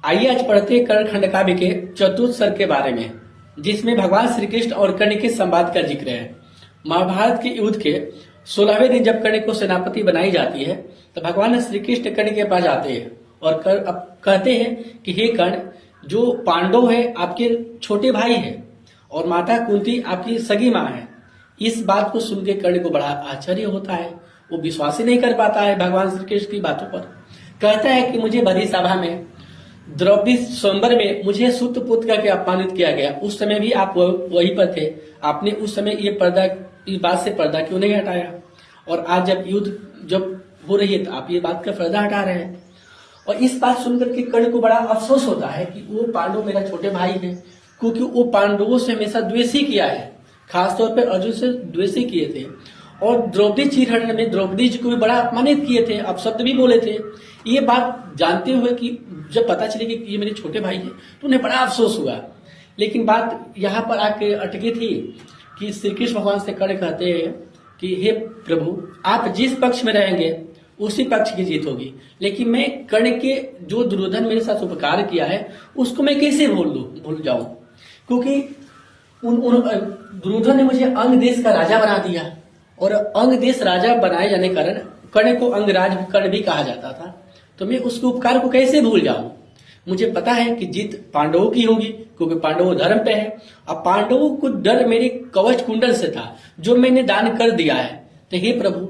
आइए आज पढ़ते हैं कर्ण खंड काव्य के चतुर्थ सर्ग के बारे में, जिसमें भगवान श्री कृष्ण और कर्ण के संवाद का जिक्र है। महाभारत के युद्ध के 16वें दिन जब कर्ण को सेनापति बनाई जाती है, तो भगवान श्री कृष्ण कर्ण के पास आते हैं और कहते हैं कि हे कर्ण, जो पांडव है आपके छोटे भाई है और माता कुंती आपकी सगी माँ है। इस बात को सुन के कर्ण को बड़ा आश्चर्य होता है, वो विश्वास ही नहीं कर पाता है भगवान श्री कृष्ण की बातों पर। कहता है कि मुझे बड़ी सभा में द्रौपदी स्वयंवर में मुझे सुत पुत्र करके अपमानित किया गया, उस समय भी आप वहीं पर थे, आपने उस समय ये बात से पर्दा क्यों नहीं हटाया? और आज जब युद्ध जब हो रही है तो आप ये बात का पर्दा हटा रहे हैं। और इस बात सुनकर के कर्ण को बड़ा अफसोस होता है कि वो पांडव मेरा छोटे भाई है, क्योंकि वो पांडवों से हमेशा द्वेष ही किया है, खासतौर पर अर्जुन से द्वेष ही किए थे। और द्रौपदी चीरहरण में द्रौपदी जी को भी बड़ा अपमानित किए थे, अपशब्द भी बोले थे। ये बात जानते हुए कि जब पता चले कि ये मेरे छोटे भाई हैं, तो उन्हें बड़ा अफसोस हुआ। लेकिन बात यहाँ पर आके अटकी थी कि श्री कृष्ण भगवान से कर्ण कहते हैं कि हे प्रभु, आप जिस पक्ष में रहेंगे उसी पक्ष की जीत होगी, लेकिन मैं कर्ण के जो दुर्योधन मेरे साथ उपकार किया है उसको मैं कैसे भूल जाऊं? क्योंकि दुर्योधन ने मुझे अंग देश का राजा बना दिया, और अंग देश राजा बनाए जाने कारण कर्ण को अंगराज कर्ण भी कहा जाता था। तो मैं उसके उपकार को कैसे भूल जाऊं? मुझे पता है कि जीत पांडवों की होगी, क्योंकि पांडव धर्म पे है। अब पांडवों को डर मेरे कवच कुंडल से था, जो मैंने दान कर दिया है। तो हे प्रभु,